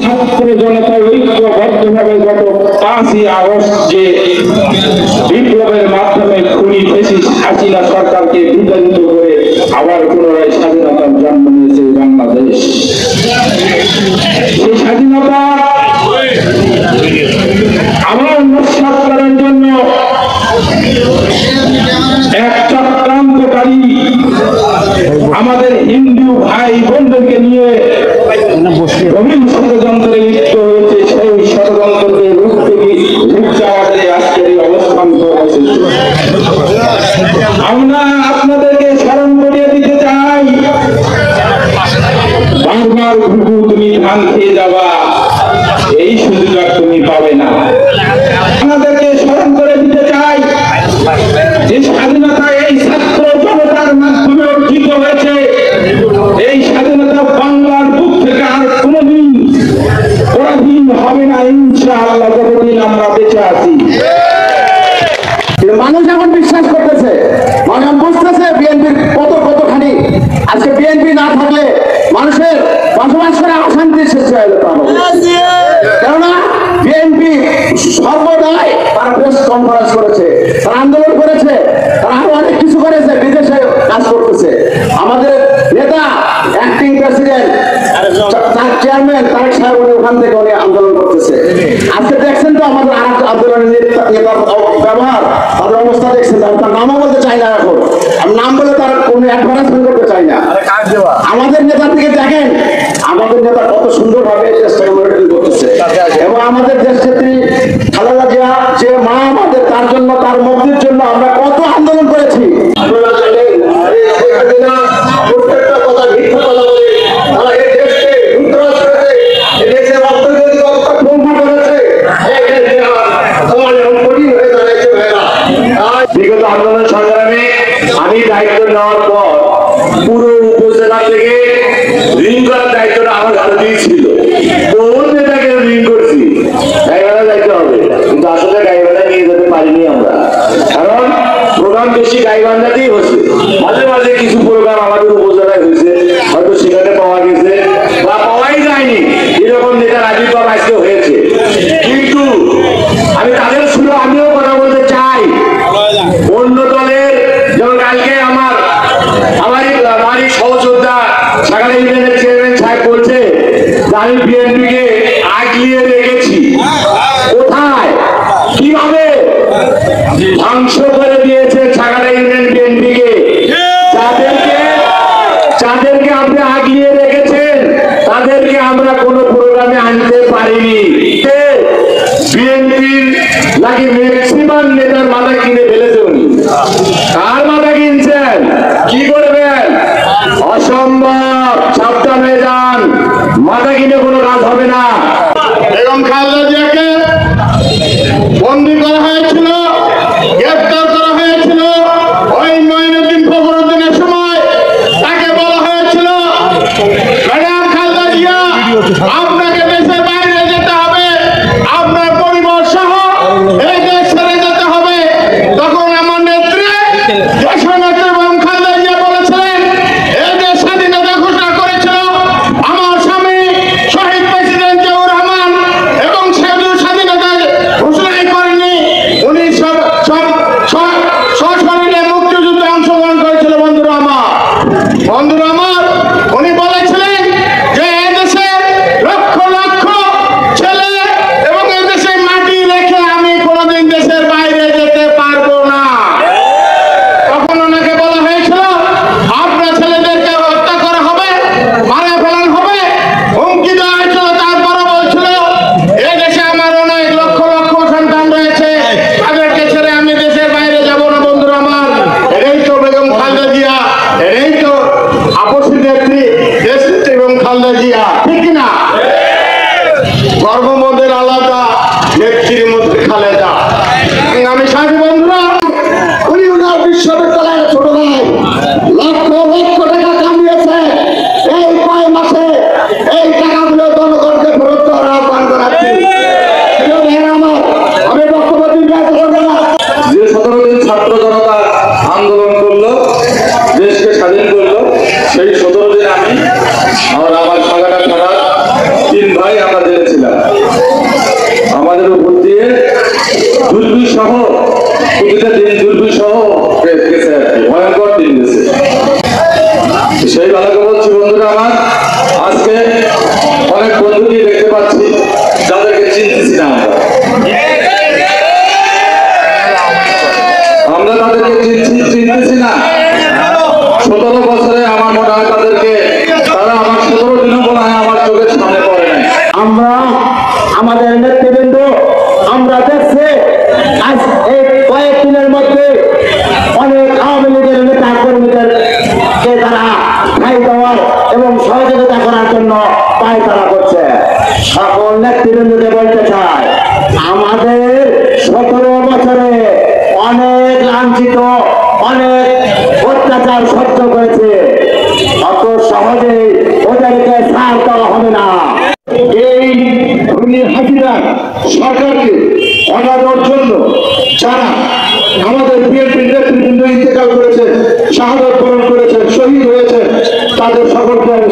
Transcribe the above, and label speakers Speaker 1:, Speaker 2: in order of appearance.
Speaker 1: ছাত্র জনতা ঐক্যবদ্ধভাবে গত 5ই আগস্ট যে বিপ্লবের মাধ্যমে খুনি ফ্যাসিস্ট হাসিনা সরকারকে বিতাড়িত করে আবার পুনরায় স্বাধীনতার জন্ম নিয়েছে বাংলাদেশ। সেই স্বাধীনতা আবার নস্যাৎ করার জন্য এক চক্রান্তকারী আমাদের হিন্দু ভাই বোনদেরকে নিয়ে গভীর ষড়যন্ত্রে লিপ্ত হয়েছে। সেই ষড়যন্ত্রকে রুখতে আমাদের আজকের এই অবস্থান করেছে। আমরা আপনাদেরকে স্মরণ করিয়ে দিতে চাই, বারবার ঘুঘু তুমি ধান খেয়ে যাবা, এই সুযোগ আর তুমি পাবে না। আপনাদেরকে স্মরণ করে দিতে চাই যে স্বাধীনতা এই ছাত্র জনতার মাধ্যমে অর্জিত হয়েছে। এই স্বাধীনতা বাংলার বুক থেকে আর কোনদিন পরাধীন হবে না ইনশাআল্লাহ, যতদিন আমরা বেঁচে আছি।
Speaker 2: মানুষ এখন বিশ্বাস করতেছে, মানুষ বুঝতেছে বিএনপির কতখানি। আজকে বিএনপি না থাকলে মানুষের বসবাস করে অশান্তির সৃষ্টি হয়ে যেত। কেননা বিএনপি সর্বদাই তারা প্রেস কনফারেন্স করেছে, তারা আন্দোলন করেছে, তারা আরো অনেক কিছু করেছে, বিদেশে কাজ করতেছে। আমাদের নেতা অ্যাক্টিং প্রেসিডেন্ট চেয়ারম্যান তারেক সাহেব উনি ওখান থেকে উনি আন্দোলন করতেছে। আজকে দেখছেন তো আমাদের আন্দোলনের নেতার ব্যবহার, তাদের অবস্থা দেখছেন। তার নামও বলতে চাই না, এখন আমি নাম বলে তার কোনো অ্যাডভার্টাইজমেন্ট করতে চাই না। আমাদের নেতার দিকে দেখেন, আমাদের নেতা কত সুন্দর ভাবে করতেছে। এবং আমাদের দেশ নেত্রী খালেদা জিয়া যে মা আমাদের, তার জন্য, তার মুক্তির জন্য আমরা কত আন্দোলন করেছি। প্রত্যেকটা কথা মিথ্যা কথা বলে তারা এই দেশকে লুণ্ঠন করেছে, এই দেশের অর্থনৈতিক অবস্থা ধ্বংস করেছে। বিগত আন্দোলন সংগ্রামে আমি দায়িত্ব নেওয়ার পর পুরো উপজেলা থেকে ঋণ করার দায়িত্বটা আমার হাতে দিয়েছিল। কোন নেতাকে ঋণ করছি, গাইবান্ধা যাইতে হবে, কিন্তু আসলে গাইবান্ধা নিয়ে যেতে পারিনি আমরা, কারণ প্রোগ্রাম বেশি গাইবান্ধাতেই হচ্ছে। মাঝে মাঝে কিছু প্রোগ্রাম আমাদের উপজেলায় হয়েছে, হয়তো সেখানে পাওয়া গেছে বা পাওয়াই যায়নি, এরকম নেতার আবির্ভাব আজকে হয়েছে। কিন্তু আমি তাদের শুনে আমিও কথা বলতে চাই, অন্য দলের যেমন কালকে আমারই সহযোদ্ধা সাগালে ইউনিয়নের চেয়ারম্যান সাহেব বলছে যে আমি বিএনপিকে আগলিয়ে রেখেছি। কোথায়, কিভাবে ধ্বংস করে দিয়েছে সাগালে ইউনিয়ন বিএনপিকে? যাদেরকে আপনি আগলিয়ে রেখেছেন তাদেরকে আমরা কোনো প্রোগ্রামে আনতে পারিনি। বিএনপির নাকি ম্যাক্সিমাম নেতার মাথা কিনে ফেলেছে উনি। কার মাথা কিনছেন, কি করবেন? অসম্ভব, সাবধান হয়ে যান, মাথা কিনে কোনো কাজ হবে না। এবং খালেদা জিয়াকে বন্দী করা হয়েছিল, গ্রেফতার করা হয়েছিল। ওই মঈনুদ্দিন ফখরুদ্দিনের সময় তাকে বলা হয়েছিল, ম্যাডাম খালেদা জিয়া আপনাকে দেশের বাইরে যেতে হবে, আপনার পরিবার সহ এই দেশ ছেড়ে যেতে হবে। তখন আমার নেত্রী দেশনেত্রী এবং খালেদা জিয়া বলেছিলেন, এই দেশ স্বাধীনতা ঘোষণা করেছিল আমার স্বামী শহীদ প্রেসিডেন্ট জিয়াউর রহমান, এবং স্বাধীনতা ঘোষণাই করেননি, উনি সশরীরে মুক্তিযুদ্ধে অংশগ্রহণ করেছিল। বন্ধুরা আমার, উনি বলেছিলেন যে এদেশের লক্ষ লক্ষ ছেলে এবং এদেশে মাটি রেখে আমি কোনোদিন দেশের বাইরে যেতে পারবো না। তখন ওনাকে বলা হয়েছিল আপনার ছেলেদেরকে হত্যা করা হবে, মারা ফেলানো হবে, হুমকি দেওয়া হয়েছিল। তারপরও বলছিল এদেশে আমার অনেক লক্ষ লক্ষ সন্তান রয়েছে, তাদেরকে ছেড়ে আমি দেশের বাইরে যাব না। বন্ধুরা আমার, এই তো বেগম খালেদা জিয়া, এই তো আপসী নেত্রী দেশ নেত্রী এবং খালেদা জিয়া, ঠিক কিনা? গর্ভমদের আলাদা, নেত্রীর মধ্যে খালেদা। আমি সাথী বন্ধুরা, উনি ওনার বিশ্ববিদ্যালয়ের ছোটবেলায় লক্ষ লক্ষ টাকা কামিয়েছে। এই কয় মাসে এই টাকাগুলো জনগণকে ফেরত দেওয়ার আহ্বান করাচ্ছি। আমি বক্তব্য দীর্ঘায়িত করবো না। যে 17 দিন ছাত্র জনতা আন্দোলন করলো, দেশকে স্বাধীন করলো, সেই 17 দিন আমি আমার সাগাটা থানার 3 ভাই আমাদের
Speaker 1: সহ প্রতিটা দিন দুর্বল সহ গেছে, ভয়ঙ্কর দিন গেছে। সেই বেলাকে বলছি বন্ধুরা আমার, আজকে অনেক বন্ধুকে দেখতে পাচ্ছি যাদেরকে চিনতেছি না আমরা তাদেরকে চিনতেছি না। 17 বছরে আমার মনে হয় তাদেরকে, তারা আমার 17 দিনও মনে হয় আমার চোখের সামনে পড়ে নাই।
Speaker 2: আমরা আমাদের নেতৃবৃন্দ আমরা দেখছি আজ এই কয়েকদিনের মধ্যে অনেক আওয়ামী লীগের নেতা কর্মীদেরকে তারা ঠাই দেওয়ার এবং সহযোগিতা করার জন্য পায়তারা করছে। সকল নেতৃবৃন্দকে বলতে চাই, আমাদের 17 বছরে অনেক লাঞ্ছিত, অনেক অত্যাচার সহ্য করেছে, অত সহজে ওদেরকে ছাড় দেওয়া হবে না। এই হাসিনা সরকারকে হটানোর জন্য যারা আমাদের বিএনপির নেতৃবৃন্দ ইন্তেকাল করেছে, শাহাদত বরণ করেছে, শহীদ হয়েছে, তাদের সকলকে আমি